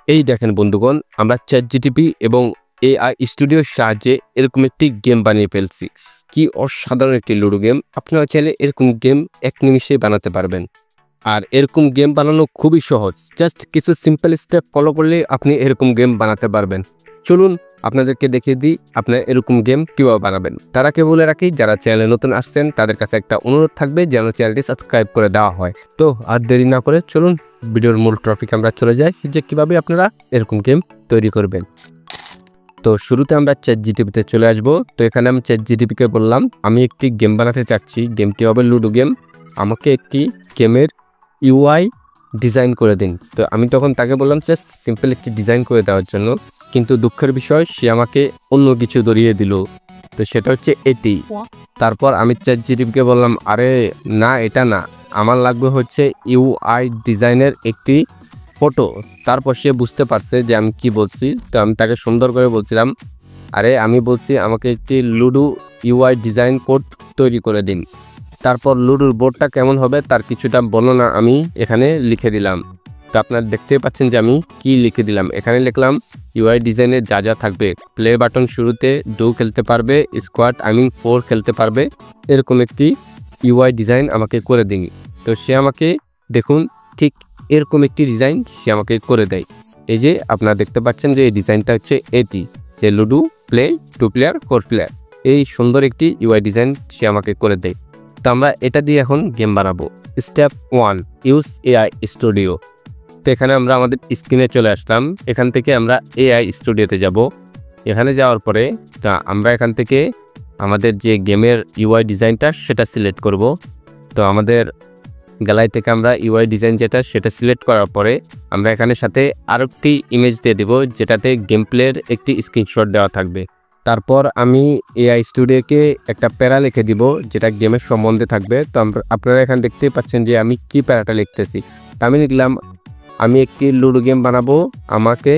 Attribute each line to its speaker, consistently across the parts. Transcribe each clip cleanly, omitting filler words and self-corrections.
Speaker 1: এই দেখেন বন্ধুগণ, আমরা চ্যাটজিটিপি এবং এআই স্টুডিওর সাহায্যে এরকম একটি গেম বানিয়ে ফেলছি। কি অসাধারণ একটি লুডো গেম! আপনারা চাইলে এরকম গেম এক নিমিষে বানাতে পারবেন। আর এরকম গেম বানানো খুবই সহজ। জাস্ট কিছু সিম্পল স্টেপ ফলো করলে আপনি এরকম গেম বানাতে পারবেন। চলুন আপনাদেরকে দেখিয়ে দিই আপনারা এরকম গেম কীভাবে বানাবেন। তার আগে বলে রাখি, যারা চ্যানেলে নতুন আসছেন তাদের কাছে একটা অনুরোধ থাকবে যেন চ্যানেলটি সাবস্ক্রাইব করে দেওয়া হয়। তো আর দেরি না করে চলুন ভিডিওর মূল টপিক আমরা চলে যাই, যে কীভাবে আপনারা এরকম গেম তৈরি করবেন। তো শুরুতে আমরা চ্যাটজিটিপিতে চলে আসব। তো এখানে আমি চ্যাটজিটিপিকে বললাম আমি একটি গেম বানাতে চাচ্ছি, গেমটি হবে লুডো গেম। আমাকে একটি গেমের ইউআই ডিজাইন করে দিন। তো আমি তখন তাকে বললাম জাস্ট সিম্পল একটি ডিজাইন করে দেওয়ার জন্য, কিন্তু দুঃখের বিষয় সে আমাকে অন্য কিছু ধরিয়ে দিল। তো সেটা হচ্ছে এটি। তারপর আমি চ্যাটজিটিপিকে বললাম আরে না, এটা না, আমার লাগবে হচ্ছে ইউআই ডিজাইনের একটি ফটো। তারপর সে বুঝতে পারছে যে আমি কি বলছি। তো আমি তাকে সুন্দর করে বলছিলাম আরে আমি বলছি আমাকে একটি লুডো ইউআই ডিজাইন কোড তৈরি করে দিন। তারপর লুডোর বোর্ডটা কেমন হবে তার কিছুটা বর্ণনা আমি এখানে লিখে দিলাম। তো আপনারা দেখতে পাচ্ছেন যে আমি কি লিখে দিলাম। এখানে লিখলাম ইউআই ডিজাইনে যা যা থাকবে, প্লে বাটন শুরুতে 2 খেলতে পারবে, স্কোয়াড 4 খেলতে পারবে, এরকম একটি ইউআই ডিজাইন আমাকে করে দিন। তো সে আমাকে দেখুন ঠিক এরকম একটি ডিজাইন সে আমাকে করে দেয়। এই যে আপনারা দেখতে পাচ্ছেন যে এই ডিজাইনটা হচ্ছে এটি, যে লুডো প্লে 2 প্লেয়ার 4 প্লেয়ার, এই সুন্দর একটি ইউআই ডিজাইন সে আমাকে করে দেয়। তো আমরা এটা দিয়ে এখন গেম বানাবো। Step 1, use AI studio. তো এখানে আমরা আমাদের স্ক্রিনে চলে আসলাম। এখান থেকে আমরা এআই স্টুডিওতে যাব। এখানে যাওয়ার পরে তা আমরা এখান থেকে আমাদের যে গেমের ইউআই ডিজাইনটা সেটা সিলেক্ট করব। তো আমাদের গ্যালারি থেকে আমরা ইউআই ডিজাইন যেটা সেটা সিলেক্ট করার পরে আমরা এখানে সাথে আরেকটি ইমেজ দিয়ে দেব, যেটাতে গেম প্লের একটি স্ক্রিনশট দেওয়া থাকবে। তারপর আমি এআই স্টুডিওকে একটা প্যারা লিখে দিব যেটা গেমের সম্বন্ধে থাকবে। তো আপনারা এখানে দেখতেই পাচ্ছেন যে আমি কি প্যারাটা লিখতেছি। আমি লিখলাম আমি একটি লুডো গেম বানাবো, আমাকে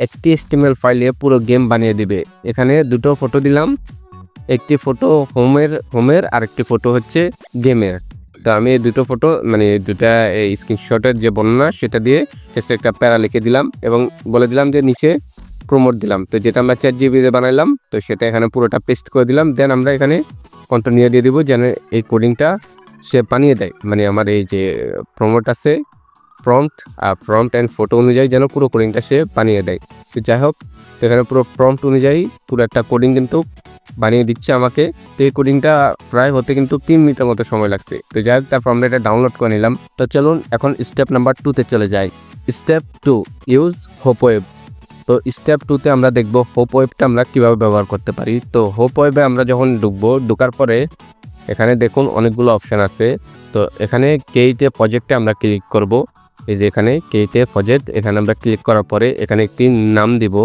Speaker 1: একটি HTML ফাইলে পুরো গেম বানিয়ে দিবে। এখানে দুটো ফটো দিলাম, একটি ফটো হোমের আর একটি ফটো হচ্ছে গেমের। তো আমি এই দুটো ফটো মানে দুটা স্ক্রিনশটের যে বর্ণনা সেটা দিয়ে জাস্ট একটা প্যারা লিখে দিলাম এবং বলে দিলাম যে নিচে প্রমোট দিলাম। তো যেটা আমরা চ্যাটজিপিটিতে বানাইলাম তো সেটা এখানে পুরোটা পেস্ট করে দিলাম। দেন আমরা এখানে কন্টিনিউ দিয়ে দিব যেন এই কোডিংটা সে বানিয়ে দেয়, মানে আমার এই যে প্রমোট আছে প্রম্পট অ্যান্ড ফটো অনুযায়ী যেন পুরো কোডিংটা সে বানিয়ে দেয়। তো যাই হোক, এখানে পুরো প্রম্পট অনুযায়ী পুরো একটা কোডিং কিন্তু বানিয়ে দিচ্ছে আমাকে। তো এই কোডিংটা প্রায় হতে কিন্তু 3 মিনিটের মতো সময় লাগছে। তো যাই হোক, তারপর আমরা এটা ডাউনলোড করে নিলাম। তো চলুন এখন স্টেপ নাম্বার 2তে চলে যাই। Step 2, use hope web. তো স্টেপ 2তে আমরা দেখব হোপ ওয়েবটা আমরা কীভাবে ব্যবহার করতে পারি। তো হোপ ওয়েবে আমরা যখন ঢুকার পরে এখানে দেখুন অনেকগুলো অপশান আছে। তো এখানে ক্রিয়েট প্রজেক্টে আমরা ক্লিক করব। এই যে এখানে ক্রিয়েট প্রজেক্ট, এখানে আমরা ক্লিক করার পরে এখানে একটি নাম দিব।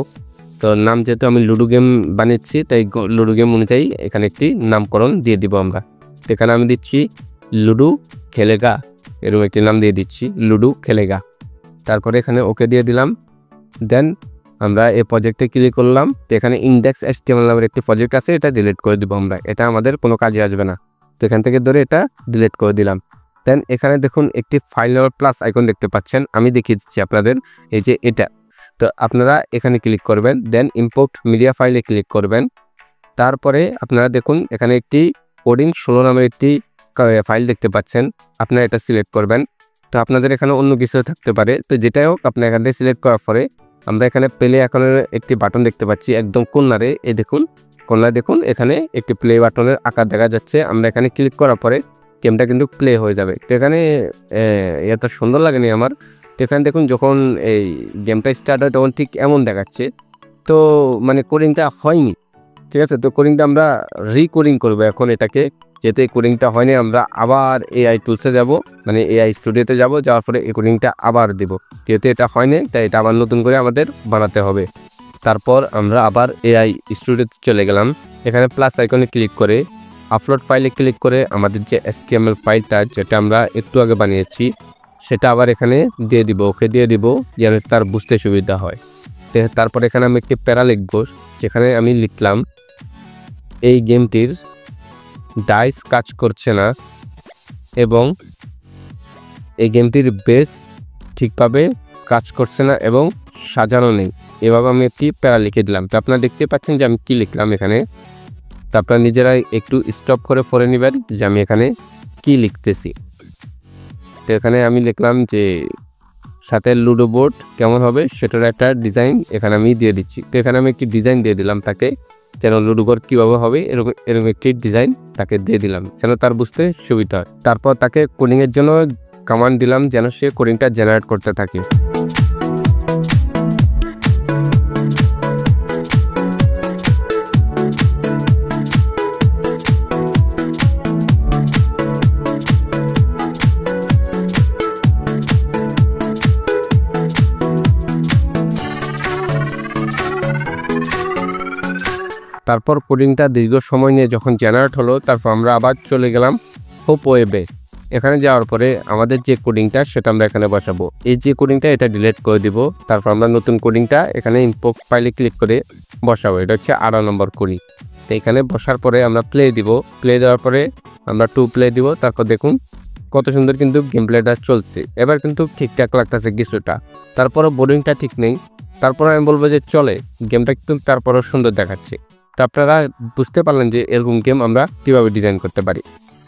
Speaker 1: তো নাম যেহেতু আমি লুডো গেম বানিয়েছি তাই লুডো গেম অনুযায়ী এখানে একটি নামকরণ দিয়ে দিব আমরা। তো এখানে আমি দিচ্ছি লুডো খেলেগা, এরকম একটি নাম দিয়ে দিচ্ছি লুডো খেলেগা। তারপরে এখানে ওকে দিয়ে দিলাম। দেন আমরা এই প্রজেক্টে ক্লিক করলাম। তো এখানে index.html নামের একটি প্রজেক্ট আছে, এটা ডিলিট করে দিব আমরা, এটা আমাদের কোনো কাজে আসবে না। তো এখান থেকে ধরে এটা ডিলিট করে দিলাম। দেন এখানে দেখুন একটি ফাইল নামের প্লাস আইকন দেখতে পাচ্ছেন, আমি দেখিয়ে দিচ্ছি আপনাদের, এই যে এটা। তো আপনারা এখানে ক্লিক করবেন, দেন ইম্পোর্ট মিডিয়া ফাইলে ক্লিক করবেন। তারপরে আপনারা দেখুন এখানে একটি কোডিং 16 নামের একটি ফাইল দেখতে পাচ্ছেন, আপনারা এটা সিলেক্ট করবেন। তো আপনাদের এখানে অন্য কিছু থাকতে পারে, তো যেটাই হোক আপনার এখান থেকে সিলেক্ট করার পরে আমরা এখানে প্লে আইকনের একটি বাটন দেখতে পাচ্ছি একদম কর্নারে। এই দেখুন কর্নারে দেখুন এখানে একটি প্লে বাটনের আকার দেখা যাচ্ছে। আমরা এখানে ক্লিক করার পরে গেমটা কিন্তু প্লে হয়ে যাবে। তো এখানে এত সুন্দর লাগেনি আমার। তো এখানে দেখুন যখন এই গেমটা স্টার্ট হয় তখন ঠিক এমন দেখাচ্ছে। তো মানে কোডিংটা হয়নি, ঠিক আছে। তো কোডিংটা আমরা রিকোডিং করবো এখন এটাকে, যেহেতু এই কোডিংটা হয়নি আমরা আবার এআই টুলসে যাব, মানে এআই স্টুডিওতে যাব। যাওয়ার পরে এই কোডিংটা আবার দিব, যেহেতু এটা হয়নি তাই এটা আবার নতুন করে আমাদের বানাতে হবে। তারপর আমরা আবার এআই স্টুডিওতে চলে গেলাম। এখানে প্লাস আইকনে ক্লিক করে আপলোড ফাইলে ক্লিক করে আমাদের যে HTML ফাইলটা যেটা আমরা একটু আগে বানিয়েছি সেটা আবার এখানে দিয়ে দিব, ওকে দিয়ে দিব যেন তার বুঝতে সুবিধা হয়। তারপর এখানে আমি একটি প্যারা লিখব, যেখানে আমি লিখলাম এই গেমটির ডাইস কাজ করছে না এবং এই গেমটির বেস ঠিকভাবে কাজ করছে না এবং সাজানো নেই। এভাবে আমি একটি প্যারা লিখে দিলাম। তো আপনারা দেখতে পাচ্ছেন যে আমি কি লিখলাম এখানে। তো আপনারা নিজেরাই একটু স্টপ করে পড়ে নেবেন যে আমি এখানে কি লিখতেছি। তো এখানে আমি লিখলাম যে সাথে লুডো বোর্ড কেমন হবে সেটার একটা ডিজাইন এখানে আমি দিয়ে দিচ্ছি। তো এখানে আমি একটি ডিজাইন দিয়ে দিলাম তাকে, যেন লুডো বোর্ড কীভাবে হবে এরকম একটি ডিজাইন তাকে দিয়ে দিলাম যেন তার বুঝতে সুবিধা হয়। তারপর তাকে কোডিংয়ের জন্য কমান্ড দিলাম যেন সে কোডিংটা জেনারেট করতে থাকে। তারপর কোডিংটা দীর্ঘ সময় নিয়ে যখন জেনারেট হলো, তারপর আমরা আবার চলে গেলাম হোপ ওয়েবে। এখানে যাওয়ার পরে আমাদের যে কোডিংটা সেটা আমরা এখানে বসাবো। এই যে কোডিংটা এটা ডিলিট করে দিব। তারপর আমরা নতুন কোডিংটা এখানে ইম্পোর্ট ফাইলে ক্লিক করে বসাবো। এটা হচ্ছে 18 নম্বর কোডিং। তো এখানে বসার পরে আমরা প্লে দিব। প্লে দেওয়ার পরে আমরা 2 প্লে দিব। তারপর দেখুন কত সুন্দর কিন্তু গেম প্লেটা চলছে। এবার কিন্তু ঠিকঠাক লাগতেছে কিছুটা। তারপরও বোর্ডিংটা ঠিক নেই। তারপর আমি বলবো যে চলে, গেমটা কিন্তু তারপরও সুন্দর দেখাচ্ছে। তো আপনারা বুঝতে পারলেন যে এরকম গেম আমরা কীভাবে ডিজাইন করতে পারি।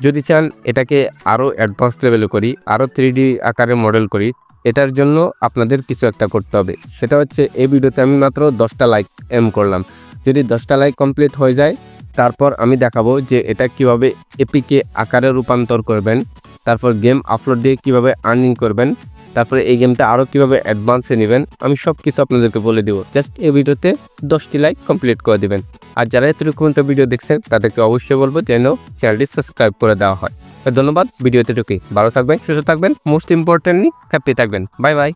Speaker 1: যদি চান এটাকে আরও অ্যাডভান্স লেভেলে করি, আরও 3D আকারে মডেল করি, এটার জন্য আপনাদের কিছু একটা করতে হবে। সেটা হচ্ছে এই ভিডিওতে আমি মাত্র 10টা লাইক এম করলাম। যদি 10টা লাইক কমপ্লিট হয়ে যায় তারপর আমি দেখাবো যে এটা কিভাবে এপিকে আকারে রূপান্তর করবেন, তারপর গেম আপলোড দিয়ে কিভাবে আর্নিং করবেন, তারপরে এই গেমটা আরও কীভাবে অ্যাডভান্সে নেবেন আমি সব কিছু আপনাদেরকে বলে দিব। জাস্ট এই ভিডিওতে 10টি লাইক কমপ্লিট করে দেবেন। আর যারা এতটুকু ভিডিও দেখছেন তাদেরকে অবশ্যই বলবো যেন চ্যানেলটি সাবস্ক্রাইব করে দেওয়া হয়। ধন্যবাদ। ভিডিওতে ঢুকে ভালো থাকবেন, সুস্থ থাকবেন, মোস্ট ইম্পর্টেন্টলি হ্যাপি থাকবেন। Bye bye.